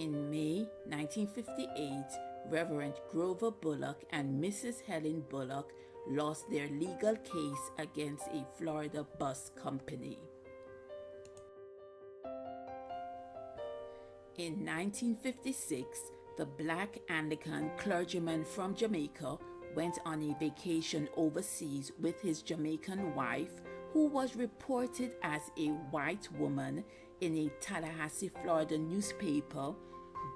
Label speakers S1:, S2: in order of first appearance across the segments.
S1: In May 1958, Reverend Grover Bullock and Mrs. Helen Bullock lost their legal case against a Florida bus company. In 1956, the black Anglican clergyman from Jamaica went on a vacation overseas with his Jamaican wife, who was reported as a white woman in a Tallahassee, Florida newspaper,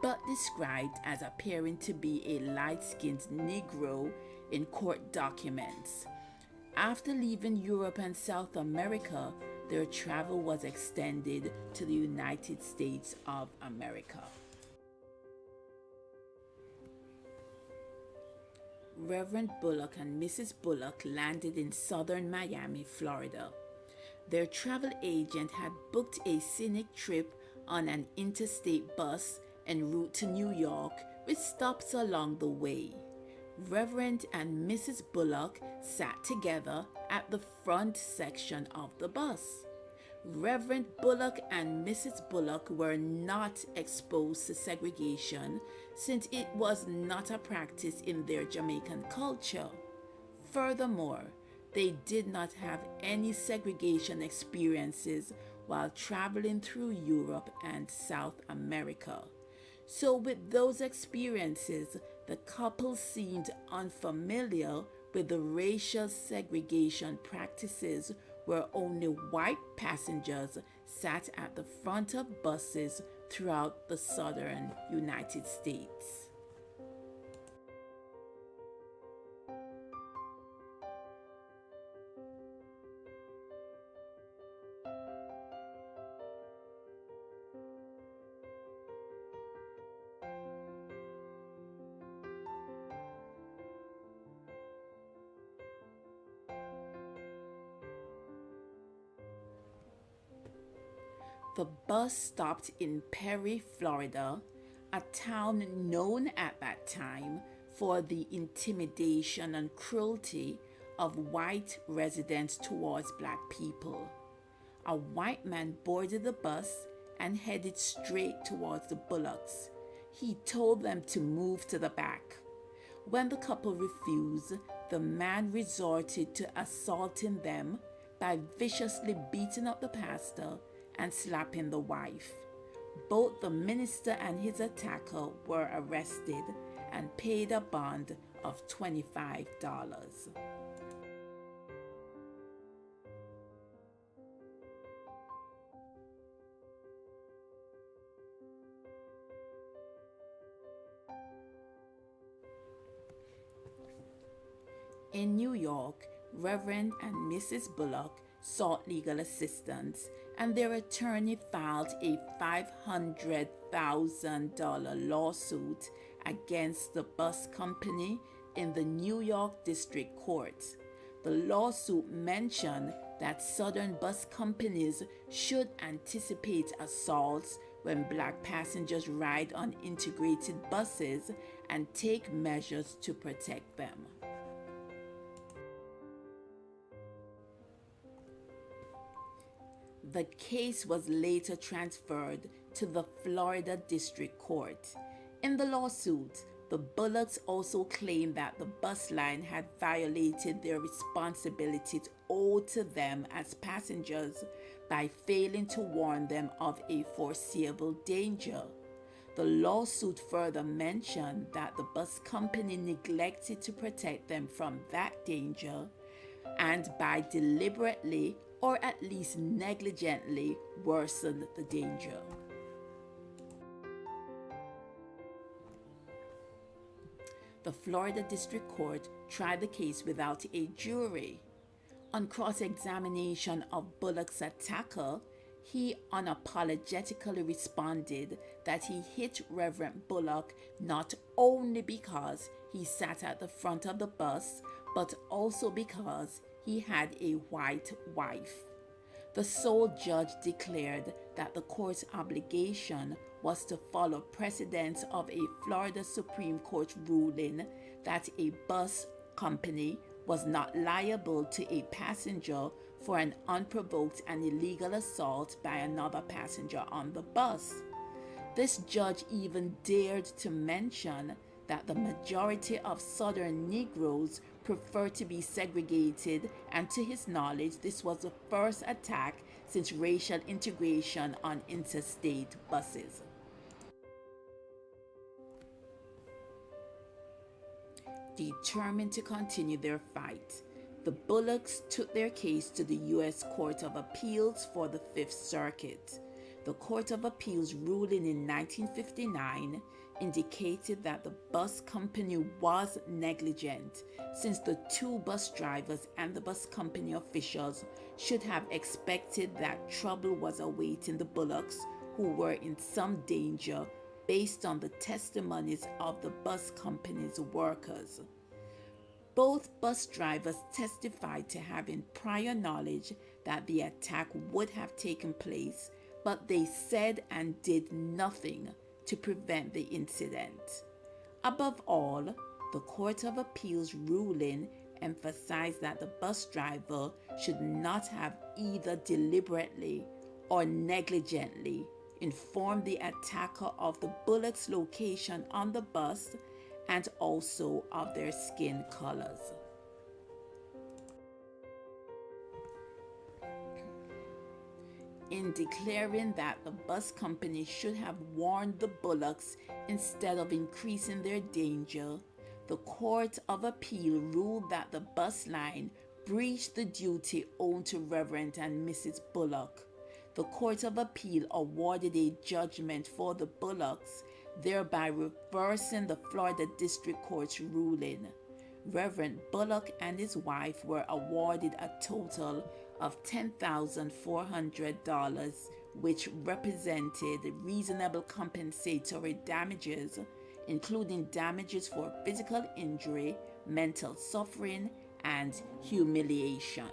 S1: but described as appearing to be a light-skinned Negro in court documents. After leaving Europe and South America, their travel was extended to the United States of America. Reverend Bullock and Mrs. Bullock landed in southern Miami, Florida. Their travel agent had booked a scenic trip on an interstate bus en route to New York, with stops along the way. Reverend and Mrs. Bullock sat together at the front section of the bus. Reverend Bullock and Mrs. Bullock were not exposed to segregation, since it was not a practice in their Jamaican culture. Furthermore, they did not have any segregation experiences while traveling through Europe and South America. So with those experiences, the couple seemed unfamiliar with the racial segregation practices where only white passengers sat at the front of buses throughout the southern United States. The bus stopped in Perry, Florida, a town known at that time for the intimidation and cruelty of white residents towards black people. A white man boarded the bus and headed straight towards the Bullocks. He told them to move to the back. When the couple refused, the man resorted to assaulting them by viciously beating up the pastor and slapping the wife. Both the minister and his attacker were arrested and paid a bond of $25. In New York, Reverend and Mrs. Bullock sought legal assistance, and their attorney filed a $500,000 lawsuit against the bus company in the New York District Court. The lawsuit mentioned that Southern bus companies should anticipate assaults when black passengers ride on integrated buses and take measures to protect them. The case was later transferred to the Florida District Court. In the lawsuit, the Bullocks also claimed that the bus line had violated their responsibilities owed to them as passengers by failing to warn them of a foreseeable danger. The lawsuit further mentioned that the bus company neglected to protect them from that danger, and by deliberately or at least negligently worsened the danger. The Florida District Court tried the case without a jury. On cross-examination of Bullock's attacker, he unapologetically responded that he hit Reverend Bullock not only because he sat at the front of the bus, but also because he had a white wife. The sole judge declared that the court's obligation was to follow precedents of a Florida Supreme Court ruling that a bus company was not liable to a passenger for an unprovoked and illegal assault by another passenger on the bus. This judge even dared to mention that the majority of Southern Negroes prefer to be segregated, and to his knowledge, this was the first attack since racial integration on interstate buses. Determined to continue their fight, the Bullocks took their case to the U.S. Court of Appeals for the Fifth Circuit. The Court of Appeals ruling in 1959 indicated that the bus company was negligent, since the two bus drivers and the bus company officials should have expected that trouble was awaiting the Bullocks, who were in some danger based on the testimonies of the bus company's workers. Both bus drivers testified to having prior knowledge that the attack would have taken place, but they said and did nothing to prevent the incident. Above all, the Court of Appeals ruling emphasized that the bus driver should not have either deliberately or negligently informed the attacker of the Bullock's location on the bus and also of their skin colors. In declaring that the bus company should have warned the Bullocks instead of increasing their danger, the Court of Appeal ruled that the bus line breached the duty owed to Reverend and Mrs. Bullock. The Court of Appeal awarded a judgment for the Bullocks, thereby reversing the Florida District Court's ruling. Reverend Bullock and his wife were awarded a total of $10,400, which represented reasonable compensatory damages, including damages for physical injury, mental suffering, and humiliation.